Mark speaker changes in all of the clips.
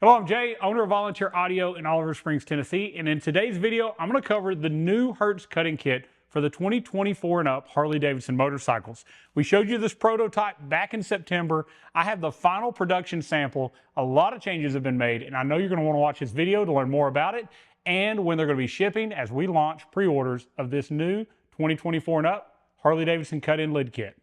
Speaker 1: Hello, I'm Jay, owner of Volunteer Audio in Oliver Springs, Tennessee, and in today's video, I'm going to cover the new Hertz cutting kit for the 2024 and up Harley Davidson motorcycles. We showed you this prototype back in September. I have the final production sample. A lot of changes have been made, and I know you're going to want to watch this video to learn more about it and when they're going to be shipping as we launch pre-orders of this new 2024 and up Harley Davidson cut-in lid kit.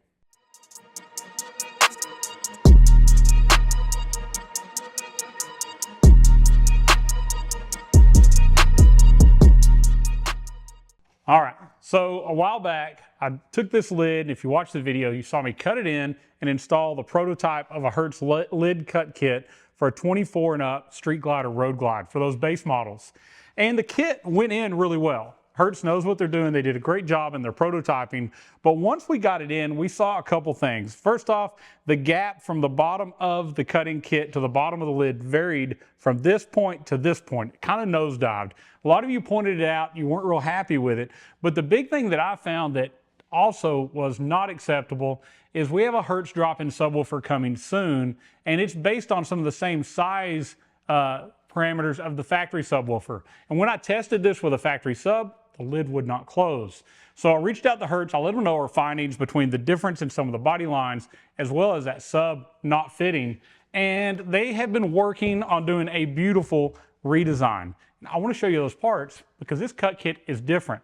Speaker 1: All right, so a while back, I took this lid, and if you watched the video, you saw me cut it in and install the prototype of a Hertz Lid Cut Kit for a 24 and up Street Glide or Road Glide for those base models. And the kit went in really well. Hertz knows what they're doing. They did a great job in their prototyping. But once we got it in, we saw a couple things. First off, the gap from the bottom of the cutting kit to the bottom of the lid varied from this point to this point. It kind of nosedived. A lot of you pointed it out. You weren't real happy with it. But the big thing that I found that also was not acceptable is we have a Hertz drop-in subwoofer coming soon, and it's based on some of the same size parameters of the factory subwoofer. And when I tested this with a factory sub, the lid would not close. So I reached out to Hertz. I let them know our findings between the difference in some of the body lines as well as that sub not fitting. And they have been working on doing a beautiful redesign. And I want to show you those parts because this cut kit is different.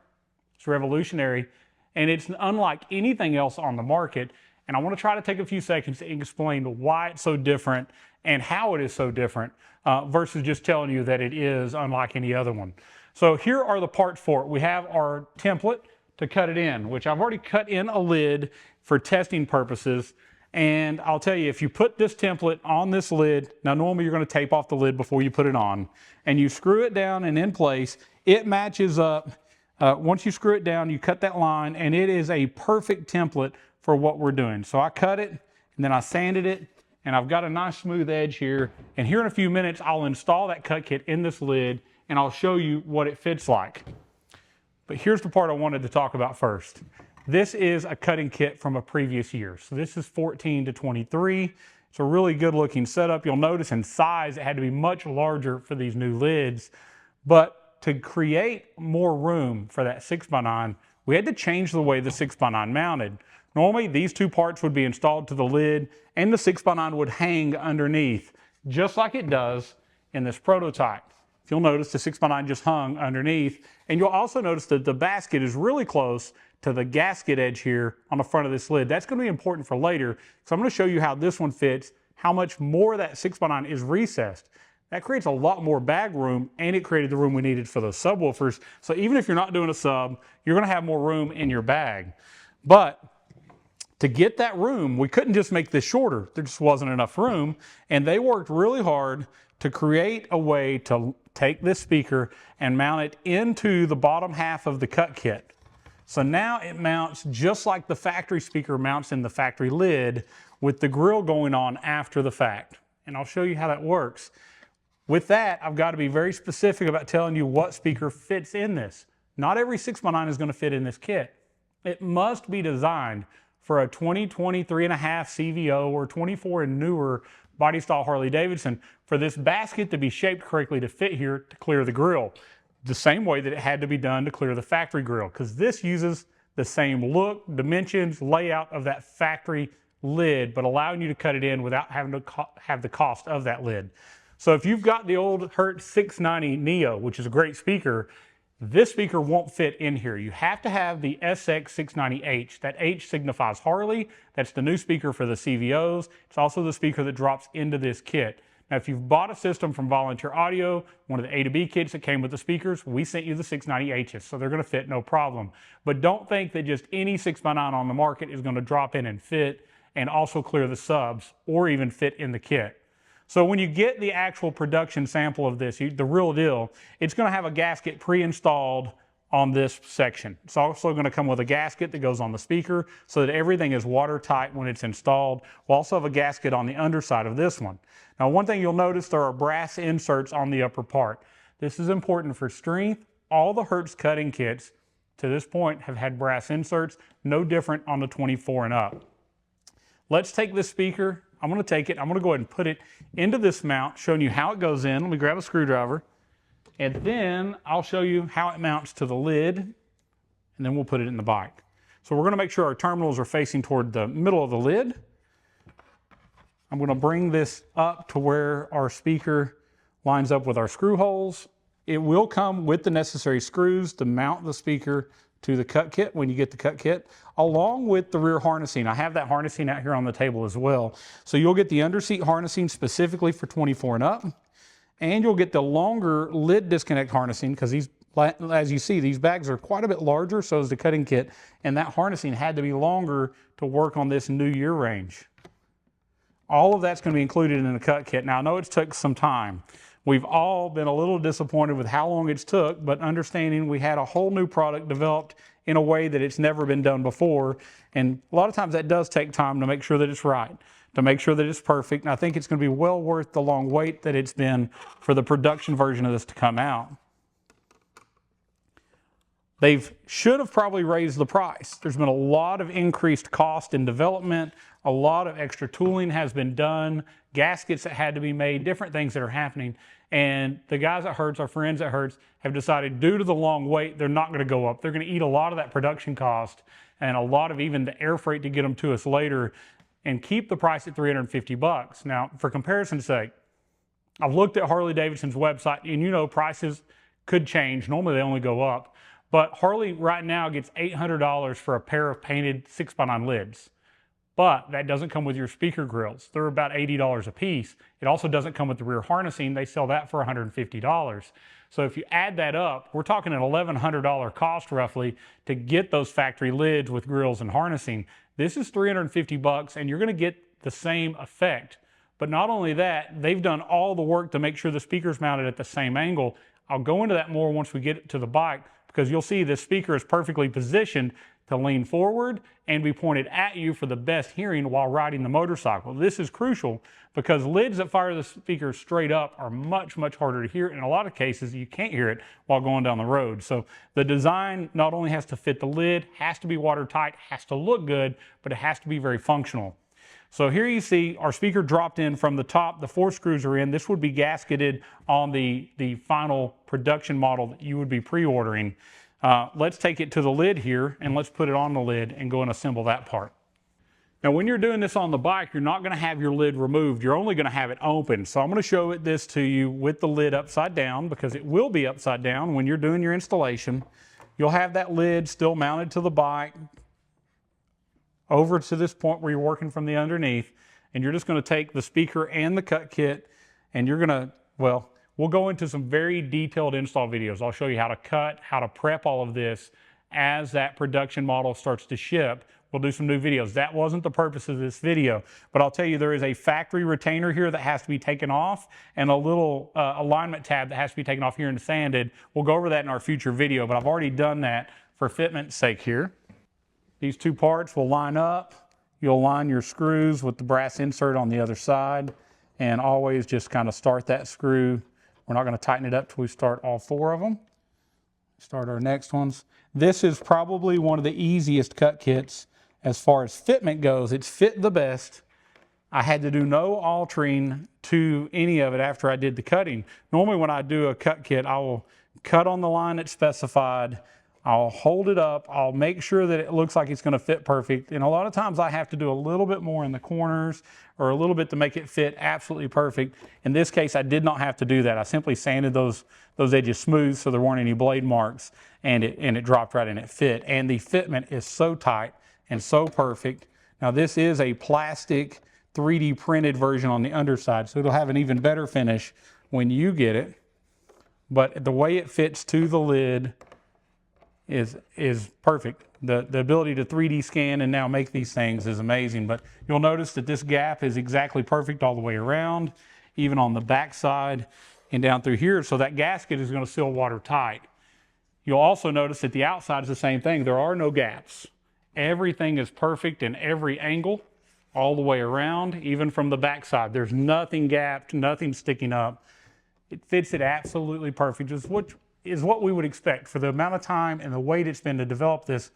Speaker 1: It's revolutionary and it's unlike anything else on the market. And I want to try to take a few seconds to explain why it's so different and how it is so different versus just telling you that it is unlike any other one. So here are the parts for it. We have our template to cut it in, which I've already cut in a lid for testing purposes. And I'll tell you, if you put this template on this lid, now normally you're going to tape off the lid before you put it on, and you screw it down and in place, it matches up. Once you screw it down, you cut that line, and it is a perfect template for what we're doing. So I cut it, and then I sanded it, and I've got a nice smooth edge here. And here in a few minutes, I'll install that cut kit in this lid, and I'll show you what it fits like. But here's the part I wanted to talk about first. This is a cutting kit from a previous year. So this is 14 to 23. It's a really good looking setup. You'll notice in size, it had to be much larger for these new lids. But to create more room for that 6x9, we had to change the way the 6x9 mounted. Normally, these two parts would be installed to the lid and the 6x9 would hang underneath, just like it does in this prototype. If you'll notice, the 6x9 just hung underneath. And you'll also notice that the basket is really close to the gasket edge here on the front of this lid. That's going to be important for later. So I'm going to show you how this one fits, how much more that 6x9 is recessed. That creates a lot more bag room, and it created the room we needed for those subwoofers. So even if you're not doing a sub, you're going to have more room in your bag. But to get that room, we couldn't just make this shorter. There just wasn't enough room. And they worked really hard to create a way to take this speaker and mount it into the bottom half of the cut kit. So now it mounts just like the factory speaker mounts in the factory lid with the grill going on after the fact. And I'll show you how that works. With that, I've got to be very specific about telling you what speaker fits in this. Not every 6x9 is going to fit in this kit. It must be designed for a 2023 and a half CVO or 24 and newer body style Harley Davidson for this basket to be shaped correctly to fit here to clear the grill. The same way that it had to be done to clear the factory grill, because this uses the same look, dimensions, layout of that factory lid, but allowing you to cut it in without having to have the cost of that lid. So if you've got the old Hertz 690 Neo, which is a great speaker, this speaker won't fit in here. You have to have the SX690H. That H signifies Harley. That's the new speaker for the CVOs. It's also the speaker that drops into this kit. Now, if you've bought a system from Volunteer Audio, one of the A2B kits that came with the speakers, we sent you the 690Hs, so they're going to fit no problem. But don't think that just any 6x9 on the market is going to drop in and fit and also clear the subs or even fit in the kit. So when you get the actual production sample of this, the real deal, it's going to have a gasket pre-installed on this section. It's also going to come with a gasket that goes on the speaker so that everything is watertight when it's installed. We'll also have a gasket on the underside of this one. Now, one thing you'll notice, there are brass inserts on the upper part. This is important for strength. All the Hertz cutting kits to this point have had brass inserts, no different on the 24 and up. Let's take this speaker. I'm going to take it, I'm going to go ahead and put it into this mount, showing you how it goes in. Let me grab a screwdriver, and then I'll show you how it mounts to the lid, and then we'll put it in the bike. So we're going to make sure our terminals are facing toward the middle of the lid. I'm going to bring this up to where our speaker lines up with our screw holes. It will come with the necessary screws to mount the speaker to the cut kit when you get the cut kit, along with the rear harnessing. I have that harnessing out here on the table as well. So you'll get the underseat harnessing specifically for 24 and up, and you'll get the longer lid disconnect harnessing, because these, as you see, these bags are quite a bit larger, so is the cutting kit, and that harnessing had to be longer to work on this new year range. All of that's going to be included in the cut kit. Now, I know it's took some time. We've all been a little disappointed with how long it's took, but understanding we had a whole new product developed in a way that it's never been done before. And a lot of times that does take time to make sure that it's right, to make sure that it's perfect. And I think it's going to be well worth the long wait that it's been for the production version of this to come out. They should have probably raised the price. There's been a lot of increased cost in development. A lot of extra tooling has been done, gaskets that had to be made, different things that are happening. And the guys at Hertz, our friends at Hertz, have decided due to the long wait, they're not going to go up. They're going to eat a lot of that production cost and a lot of even the air freight to get them to us later, and keep the price at $350. Now, for comparison's sake, I've looked at Harley Davidson's website, and you know prices could change. Normally they only go up. But Harley right now gets $800 for a pair of painted 6x9 lids. But that doesn't come with your speaker grills. They're about $80 a piece. It also doesn't come with the rear harnessing. They sell that for $150. So if you add that up, we're talking an $1,100 cost roughly to get those factory lids with grills and harnessing. This is $350, and you're going to get the same effect. But not only that, they've done all the work to make sure the speaker's mounted at the same angle. I'll go into that more once we get to the bike, because you'll see the speaker is perfectly positioned to lean forward and be pointed at you for the best hearing while riding the motorcycle. This is crucial because lids that fire the speaker straight up are much, much harder to hear. In a lot of cases, you can't hear it while going down the road. So the design not only has to fit the lid, has to be watertight, has to look good, but it has to be very functional. So here you see our speaker dropped in from the top, the 4 screws are in. This would be gasketed on the final production model that you would be pre-ordering. Let's take it to the lid here, and let's put it on the lid and go and assemble that part. Now, when you're doing this on the bike, you're not going to have your lid removed. You're only going to have it open. So I'm going to show this to you with the lid upside down, because it will be upside down when you're doing your installation. You'll have that lid still mounted to the bike over to this point where you're working from the underneath, and you're just going to take the speaker and the cut kit, and you're going to, well, we'll go into some very detailed install videos. I'll show you how to cut, how to prep all of this as that production model starts to ship. We'll do some new videos. That wasn't the purpose of this video, but I'll tell you there is a factory retainer here that has to be taken off, and a little alignment tab that has to be taken off here and sanded. We'll go over that in our future video, but I've already done that for fitment's sake here. These 2 parts will line up. You'll line your screws with the brass insert on the other side, and always just kind of start that screw. We're not going to tighten it up till we start all 4 of them. Start our next ones. This is probably one of the easiest cut kits as far as fitment goes. It's fit the best. I had to do no altering to any of it after I did the cutting. Normally when I do a cut kit, I will cut on the line that's specified. I'll hold it up. I'll make sure that it looks like it's going to fit perfect. And a lot of times I have to do a little bit more in the corners or a little bit to make it fit absolutely perfect. In this case, I did not have to do that. I simply sanded those edges smooth so there weren't any blade marks, and it dropped right in, it fit. And the fitment is so tight and so perfect. Now this is a plastic 3D printed version on the underside, so it'll have an even better finish when you get it. But the way it fits to the lid is perfect. The ability to 3D scan and now make these things is amazing. But you'll notice that this gap is exactly perfect all the way around, even on the back side and down through here. So that gasket is going to seal watertight. You'll also notice that the outside is the same thing. There are no gaps. Everything is perfect in every angle all the way around, even from the back side. There's nothing gapped, nothing sticking up. It fits it absolutely perfect. Just what we would expect for the amount of time and the weight it's been to develop this.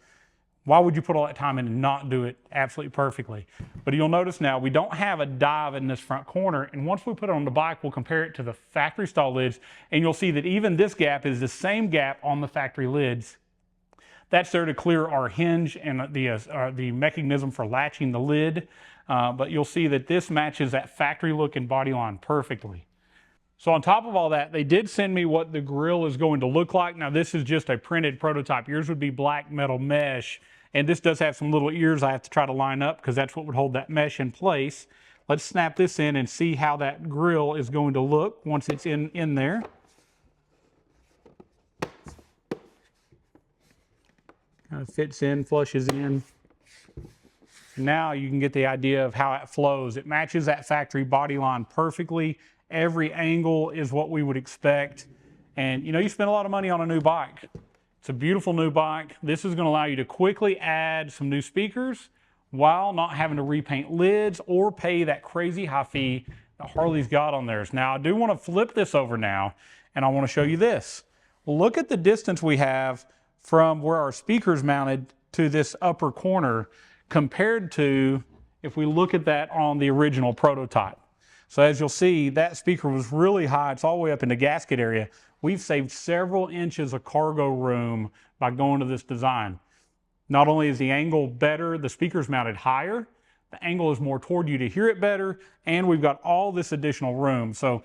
Speaker 1: Why would you put all that time in and not do it absolutely perfectly? But you'll notice now we don't have a dive in this front corner, and once we put it on the bike, we'll compare it to the factory style lids, and you'll see that even this gap is the same gap on the factory lids. That's there to clear our hinge and the mechanism for latching the lid, but you'll see that this matches that factory look and body line perfectly. So on top of all that, they did send me what the grille is going to look like. Now this is just a printed prototype. Yours would be black metal mesh, and this does have some little ears I have to try to line up because that's what would hold that mesh in place. Let's snap this in and see how that grille is going to look once it's in there. Kind of fits in, flushes in. Now you can get the idea of how it flows. It matches that factory body line perfectly. Every angle is what we would expect. And you know, you spend a lot of money on a new bike. It's a beautiful new bike. This is going to allow you to quickly add some new speakers while not having to repaint lids or pay that crazy high fee that Harley's got on theirs. Now, I do want to flip this over now, and I want to show you this. Look at the distance we have from where our speaker's mounted to this upper corner compared to if we look at that on the original prototype. So as you'll see, that speaker was really high. It's all the way up in the gasket area. We've saved several inches of cargo room by going to this design. Not only is the angle better, the speaker's mounted higher, the angle is more toward you to hear it better, and we've got all this additional room. So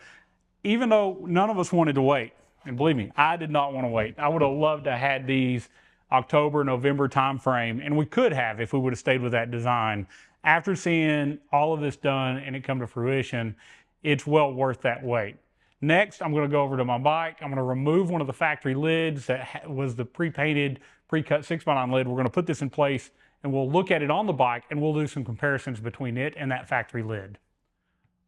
Speaker 1: even though none of us wanted to wait, and believe me, I did not want to wait. I would have loved to have had these October, November time frame, and we could have if we would have stayed with that design. After seeing all of this done and it come to fruition, it's well worth that wait. Next, I'm going to go over to my bike. I'm going to remove one of the factory lids that was the pre-painted, pre-cut 6x9 lid. We're going to put this in place and we'll look at it on the bike and we'll do some comparisons between it and that factory lid.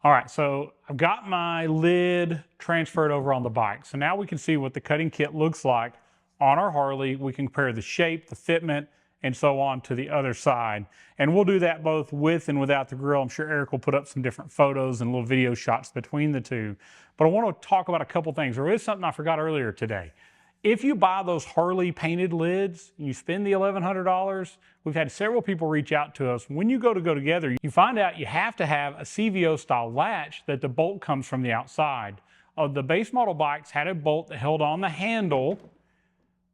Speaker 1: All right, so I've got my lid transferred over on the bike. So now we can see what the cutting kit looks like on our Harley. We can compare the shape, the fitment, and so on to the other side. And we'll do that both with and without the grille. I'm sure Eric will put up some different photos and little video shots between the two. But I want to talk about a couple things. There is something I forgot earlier today. If you buy those Harley painted lids, you spend the $1,100, we've had several people reach out to us. When you go together, you find out you have to have a CVO style latch that the bolt comes from the outside. The base model bikes had a bolt that held on the handle.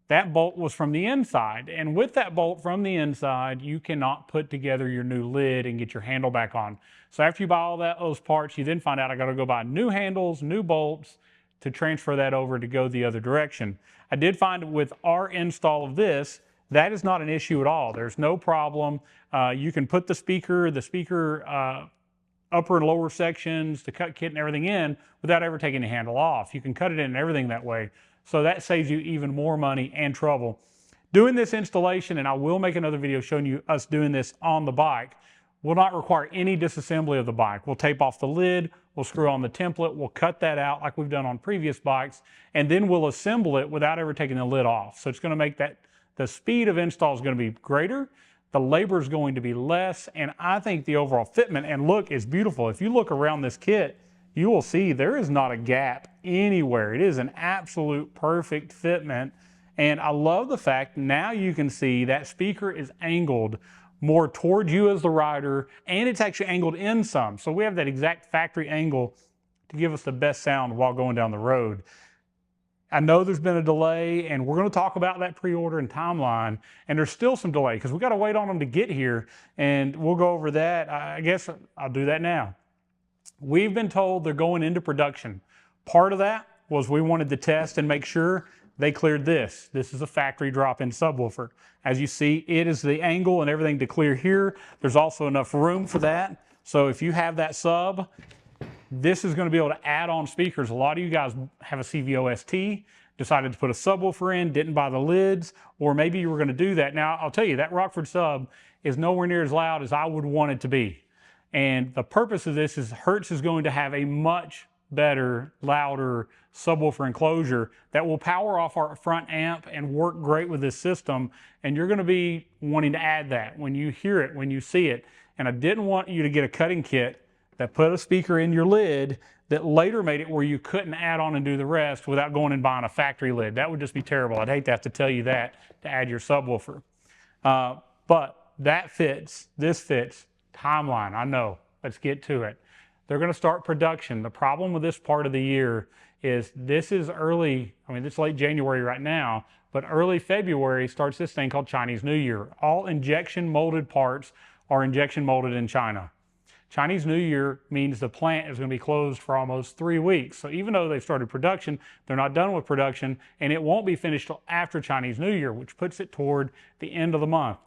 Speaker 1: That bolt was from the inside, and with that bolt from the inside, you cannot put together your new lid and get your handle back on. So after you buy all those parts, you then find out I got to go buy new handles, new bolts to transfer that over to go the other direction. I did find with our install of this, that is not an issue at all. There's no problem. You can put the speaker upper and lower sections, the cut kit and everything in without ever taking the handle off. You can cut it in and everything that way. So that saves you even more money and trouble. Doing this installation, and I will make another video showing you us doing this on the bike, will not require any disassembly of the bike. We'll tape off the lid, we'll screw on the template, we'll cut that out like we've done on previous bikes, and then we'll assemble it without ever taking the lid off. So it's going to make that, the speed of install is going to be greater, the labor is going to be less, and I think the overall fitment and look is beautiful. If you look around this kit, you will see there is not a gap anywhere. It is an absolute perfect fitment. And I love the fact now you can see that speaker is angled more toward you as the rider, and it's actually angled in some. So we have that exact factory angle to give us the best sound while going down the road. I know there's been a delay, and we're going to talk about that pre-order and timeline, and there's still some delay because we got to wait on them to get here, and we'll go over that. I guess I'll do that now. We've been told they're going into production. Part of that was we wanted to test and make sure they cleared this. This is a factory drop-in subwoofer. As you see, it is the angle and everything to clear here. There's also enough room for that. So if you have that sub, this is going to be able to add on speakers. A lot of you guys have a CVO ST, decided to put a subwoofer in, didn't buy the lids, or maybe you were going to do that. Now, I'll tell you, that Rockford sub is nowhere near as loud as I would want it to be. And the purpose of this is Hertz is going to have a much better, louder subwoofer enclosure that will power off our front amp and work great with this system. And you're going to be wanting to add that when you hear it, when you see it. And I didn't want you to get a cutting kit that put a speaker in your lid that later made it where you couldn't add on and do the rest without going and buying a factory lid. That would just be terrible. I'd hate to have to tell you that to add your subwoofer. But that fits, this fits. Timeline, I know, let's get to it. They're gonna start production. The problem with this part of the year is this is early, I mean, it's late January right now, but early February starts this thing called Chinese New Year. All injection molded parts are injection molded in China. Chinese New Year means the plant is going to be closed for almost 3 weeks. So even though they've started production, they're not done with production, and it won't be finished till after Chinese New Year, which puts it toward the end of the month.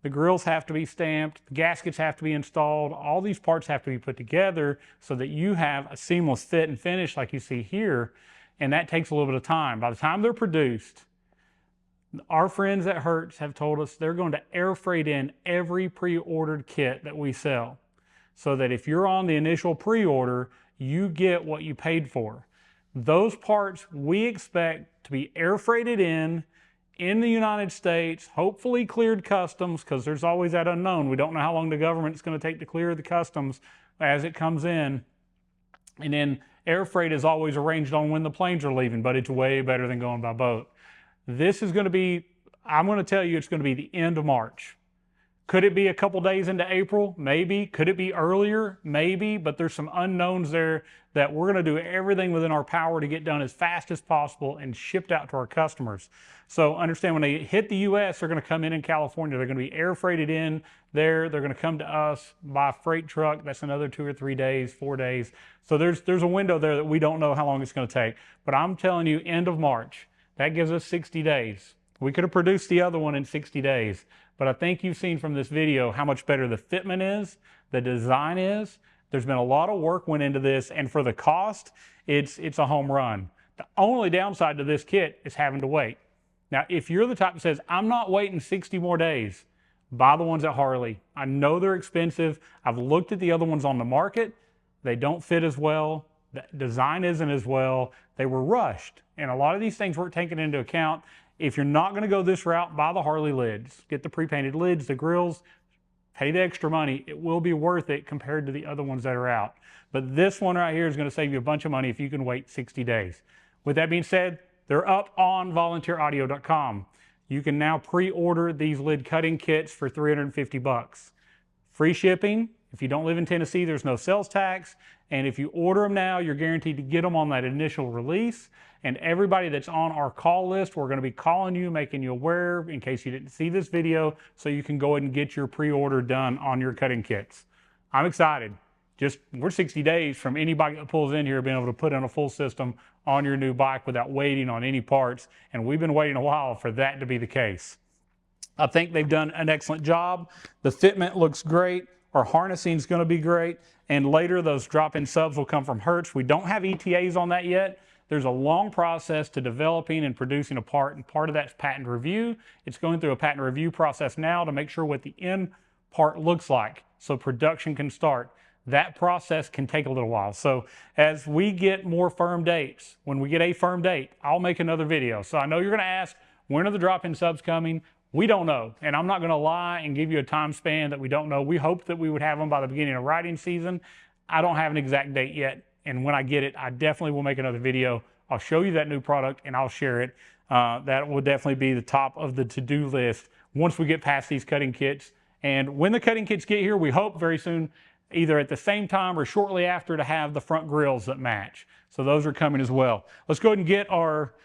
Speaker 1: The grills have to be stamped, the gaskets have to be installed, all these parts have to be put together so that you have a seamless fit and finish like you see here, and that takes a little bit of time. By the time they're produced, our friends at Hertz have told us they're going to air freight in every pre-ordered kit that we sell, so that if you're on the initial pre-order, you get what you paid for. Those parts we expect to be air freighted in the United States, hopefully cleared customs, because there's always that unknown. We don't know how long the government's going to take to clear the customs as it comes in. And then air freight is always arranged on when the planes are leaving, but it's way better than going by boat. This is going to be, I'm going to tell you, it's going to be the end of March. Could it be a couple days into April? Maybe. Could it be earlier? Maybe. But there's some unknowns there that we're going to do everything within our power to get done as fast as possible and shipped out to our customers. So understand, when they hit the U.S., they're going to come in California. They're going to be air freighted in there. They're going to come to us by freight truck. That's another 2 or 3 days, 4 days. So there's a window there that we don't know how long it's going to take. But I'm telling you, end of March. That gives us 60 days. We could have produced the other one in 60 days. But I think you've seen from this video how much better the fitment is, the design is. There's been a lot of work went into this, and for the cost, it's a home run. The only downside to this kit is having to wait. Now, if you're the type that says, I'm not waiting 60 more days, buy the ones at Harley. I know they're expensive. I've looked at the other ones on the market. They don't fit as well. The design isn't as well. They were rushed, and a lot of these things weren't taken into account. If you're not going to go this route, buy the Harley lids. Get the pre-painted lids, the grills, pay the extra money. It will be worth it compared to the other ones that are out. But this one right here is going to save you a bunch of money if you can wait 60 days. With that being said, they're up on volunteeraudio.com. You can now pre-order these lid cutting kits for $350. Free shipping. If you don't live in Tennessee, there's no sales tax. And if you order them now, you're guaranteed to get them on that initial release. And everybody that's on our call list, we're going to be calling you, making you aware in case you didn't see this video, so you can go ahead and get your pre-order done on your cutting kits. I'm excited. We're 60 days from any bike that pulls in here being able to put in a full system on your new bike without waiting on any parts. And we've been waiting a while for that to be the case. I think they've done an excellent job. The fitment looks great. Our harnessing is going to be great. And later, those drop-in subs will come from Hertz. We don't have ETAs on that yet. There's a long process to developing and producing a part, and part of that's patent review. It's going through a patent review process now to make sure what the end part looks like so production can start. That process can take a little while. So as we get more firm dates, when we get a firm date, I'll make another video. So I know you're going to ask, when are the drop-in subs coming? We don't know, and I'm not going to lie and give you a time span that we don't know. We hoped that we would have them by the beginning of riding season. I don't have an exact date yet, and when I get it, I definitely will make another video. I'll show you that new product, and I'll share it. That will definitely be the top of the to-do list once we get past these cutting kits. And when the cutting kits get here, we hope very soon, either at the same time or shortly after, to have the front grills that match. So those are coming as well. Let's go ahead and get our...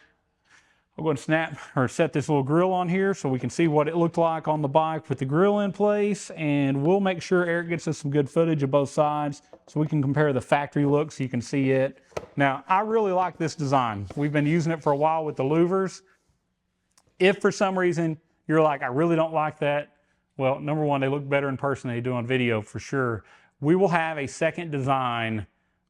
Speaker 1: I'll go ahead and set this little grill on here so we can see what it looked like on the bike with the grill in place, and we'll make sure Eric gets us some good footage of both sides so we can compare the factory look so you can see it. Now, I really like this design. We've been using it for a while with the louvers. If for some reason you're like, I really don't like that, well, number one, they look better in person than they do on video for sure. We will have a second design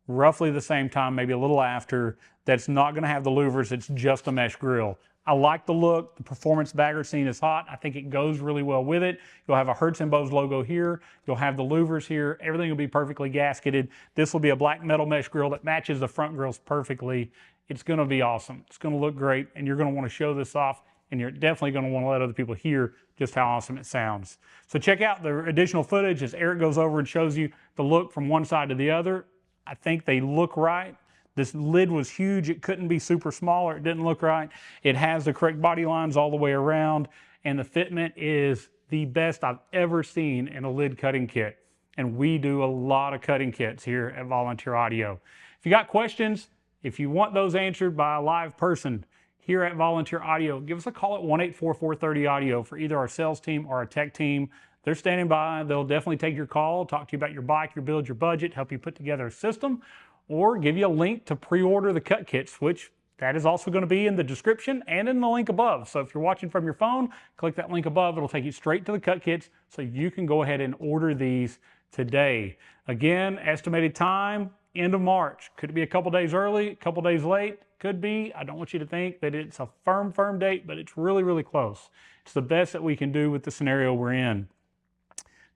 Speaker 1: roughly the same time, maybe a little after, that's not going to have the louvers. It's just a mesh grill. I like the look. The performance bagger scene is hot. I think it goes really well with it. You'll have a Hertz embossed logo here. You'll have the louvers here. Everything will be perfectly gasketed. This will be a black metal mesh grill that matches the front grills perfectly. It's going to be awesome. It's going to look great, and you're going to want to show this off, and you're definitely going to want to let other people hear just how awesome it sounds. So check out the additional footage as Eric goes over and shows you the look from one side to the other. I think they look right. This lid was huge. It couldn't be super small or it didn't look right. It has the correct body lines all the way around, and the fitment is the best I've ever seen in a lid cutting kit. And we do a lot of cutting kits here at Volunteer Audio. If you got questions, if you want those answered by a live person here at Volunteer Audio, give us a call at 1-844-30-AUDIO for either our sales team or our tech team. They're standing by. They'll definitely take your call, talk to you about your bike, your build, your budget, help you put together a system, or give you a link to pre-order the cut kits, which that is also going to be in the description and in the link above. So if you're watching from your phone, click that link above. It'll take you straight to the cut kits so you can go ahead and order these today. Again, estimated time, end of March. Could be a couple days early, a couple days late. Could be. I don't want you to think that it's a firm date, but it's really, really close. It's the best that we can do with the scenario we're in.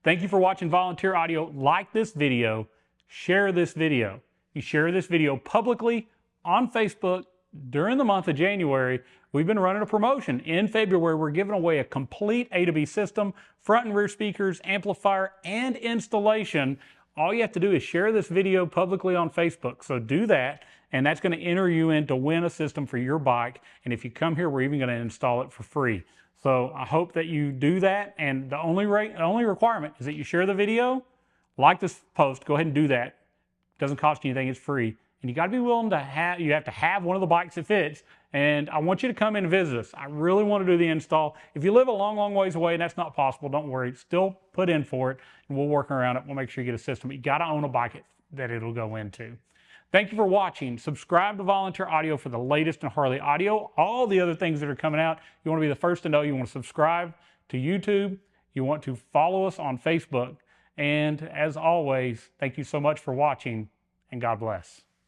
Speaker 1: Thank you for watching Volunteer Audio. Like this video, share this video. You share this video publicly on Facebook. During the month of January, we've been running a promotion. In February, we're giving away a complete A2B system, front and rear speakers, amplifier, and installation. All you have to do is share this video publicly on Facebook. So do that, and that's going to enter you in to win a system for your bike. And if you come here, we're even going to install it for free. So I hope that you do that. And the only requirement is that you share the video, like this post. Go ahead and do that. It doesn't cost you anything. It's free. And you got to be willing to you have to have one of the bikes that fits. And I want you to come in and visit us. I really want to do the install. If you live a long, long ways away and that's not possible, don't worry. Still put in for it and we'll work around it. We'll make sure you get a system. You got to own a bike that it'll go into. Thank you for watching. Subscribe to Volunteer Audio for the latest in Harley audio. All the other things that are coming out, you want to be the first to know. You want to subscribe to YouTube. You want to follow us on Facebook. And as always, thank you so much for watching and God bless.